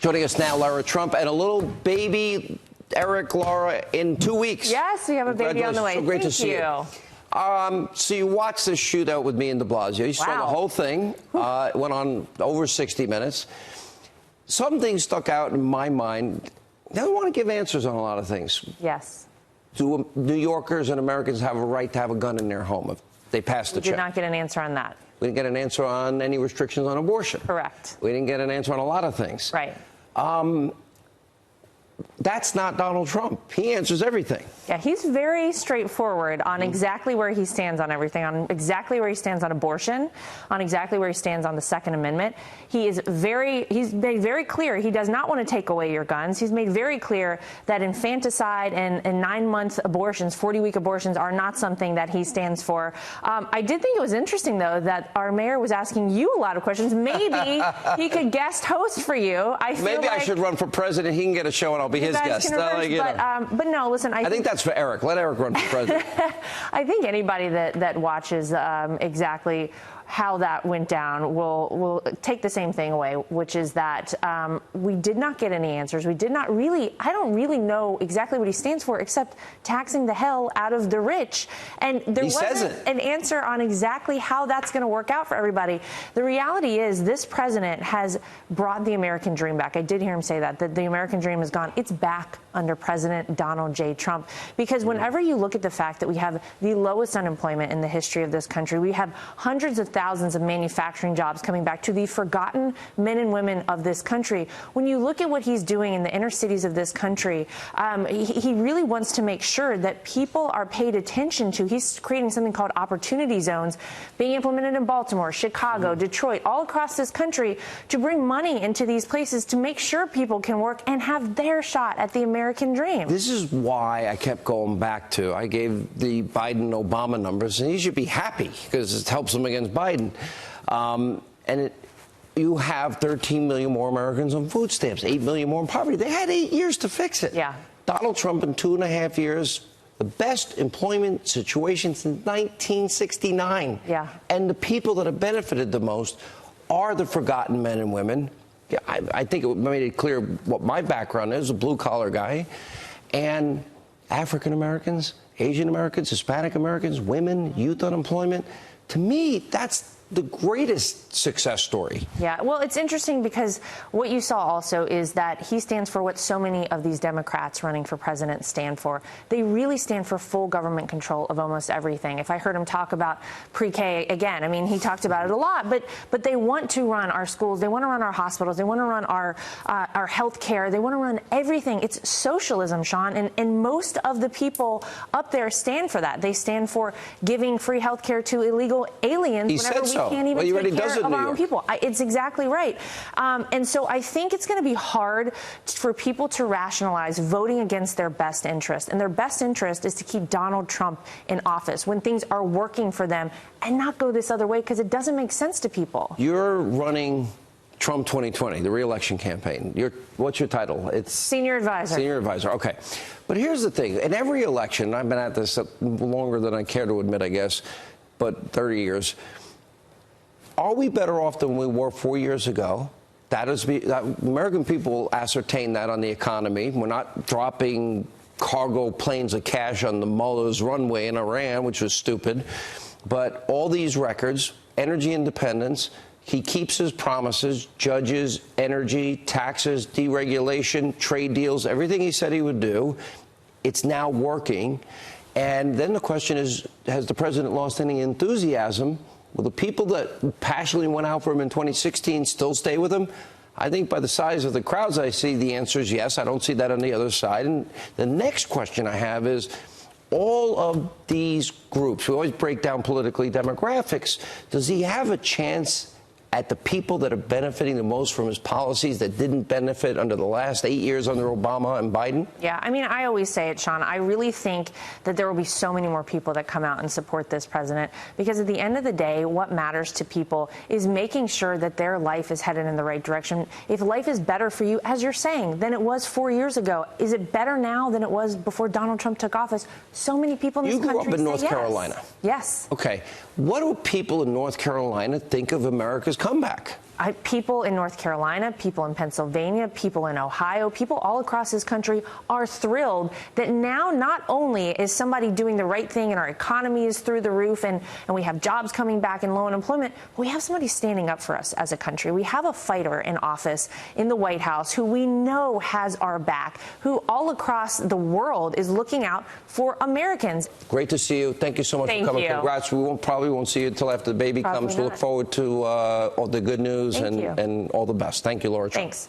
Joining us now, Lara Trump, and a little baby Eric, Lara, in 2 weeks. Yes, we have a baby on the way. So great to see you. So you watched this shootout with me and de Blasio. You saw the whole thing. It went on over 60 minutes. Some things stuck out in my mind. They don't want to give answers on a lot of things. Yes. Do New Yorkers and Americans have a right to have a gun in their home if they pass the check? We did not get an answer on that. We didn't get an answer on any restrictions on abortion. Correct. We didn't get an answer on a lot of things. Right. That's not Donald Trump. He answers everything. Yeah, he's very straightforward on exactly where he stands on everything, on exactly where he stands on abortion, on exactly where he stands on the Second Amendment. He's made very clear he does not want to take away your guns. He's made very clear that infanticide and 9-month abortions, 40-week abortions, are not something that he stands for. I did think it was interesting, though, that our mayor was asking you a lot of questions. Maybe he could guest host for you. Maybe I should run for president. He can get a show, and I'll be his guest. But no, listen, I think that's for Eric. Let Eric run for president. I think anybody that watches exactly how that went down will take the same thing away, which is that we did not get any answers. I don't really know exactly what he stands for, except taxing the hell out of the rich. And there wasn't an answer on exactly how that's going to work out for everybody. The reality is this president has brought the American dream back. I did hear him say that the American dream is gone. It's back under President Donald J. Trump. Because whenever you look at the fact that we have the lowest unemployment in the history of this country, we have hundreds of thousands of manufacturing jobs coming back to the forgotten men and women of this country. When you look at what he's doing in the inner cities of this country, he really wants to make sure that people are paid attention to. He's creating something called opportunity zones being implemented in Baltimore, Chicago, Detroit, all across this country to bring money into these places to make sure people can work and have their shot at the American dream. This is why I kept going back to, I gave the Biden-Obama numbers, and he should be happy because it helps him against Biden. You have 13 million more Americans on food stamps, 8 million more in poverty. They had 8 years to fix it. Yeah. Donald Trump in 2.5 years, the best employment situation since 1969. Yeah. And the people that have benefited the most are the forgotten men and women. Yeah, I think it made it clear what my background is, a blue-collar guy, and African Americans, Asian Americans, Hispanic Americans, women, youth unemployment. To me, that's the greatest success story. Yeah, well, it's interesting because what you saw also is that he stands for what so many of these Democrats running for president stand for. They really stand for full government control of almost everything. If I heard him talk about pre-K again, I mean, he talked about it a lot, but they want to run our schools, they want to run our hospitals, they want to run our health care, they want to run everything. It's socialism, Sean, and most of the people up there stand for that. They stand for giving free health care to illegal aliens whenever we can't even take care of our own people. It's exactly right. And so I think it's going to be hard for people to rationalize voting against their best interest. And their best interest is to keep Donald Trump in office when things are working for them and not go this other way because it doesn't make sense to people. You're running Trump 2020, the re-election campaign. What's your title? It's Senior Advisor. Senior Advisor, okay. But here's the thing. In every election, I've been at this longer than I care to admit, I guess, but 30 years. Are we better off than we were 4 years ago? American people ascertain that on the economy. We're not dropping cargo planes of cash on the Mullah's runway in Iran, which was stupid. But all these records, energy independence, he keeps his promises, judges, energy, taxes, deregulation, trade deals, everything he said he would do. It's now working. And then the question is, has the president lost any enthusiasm? Will the people that passionately went out for him in 2016 still stay with him? I think by the size of the crowds I see, the answer is yes. I don't see that on the other side. And the next question I have is, all of these groups, we always break down politically demographics, does he have a chance at the people that are benefiting the most from his policies that didn't benefit under the last 8 years under Obama and Biden? Yeah, I mean, I always say it, Sean. I really think that there will be so many more people that come out and support this president because at the end of the day, what matters to people is making sure that their life is headed in the right direction. If life is better for you, as you're saying, than it was 4 years ago, is it better now than it was before Donald Trump took office? So many people in this country You grew up in North yes. Carolina. Yes. Okay. What do people in North Carolina think of America's comeback? People in North Carolina, people in Pennsylvania, people in Ohio, people all across this country are thrilled that now not only is somebody doing the right thing and our economy is through the roof and we have jobs coming back and low unemployment, but we have somebody standing up for us as a country. We have a fighter in office in the White House who we know has our back, who all across the world is looking out for Americans. Great to see you. Thank you so much Thank for coming. you. Congrats. We probably won't see you until after the baby Probably comes. We look not. forward to all the good news Thank you. and all the best. Thank you, Laura Trump. Thanks.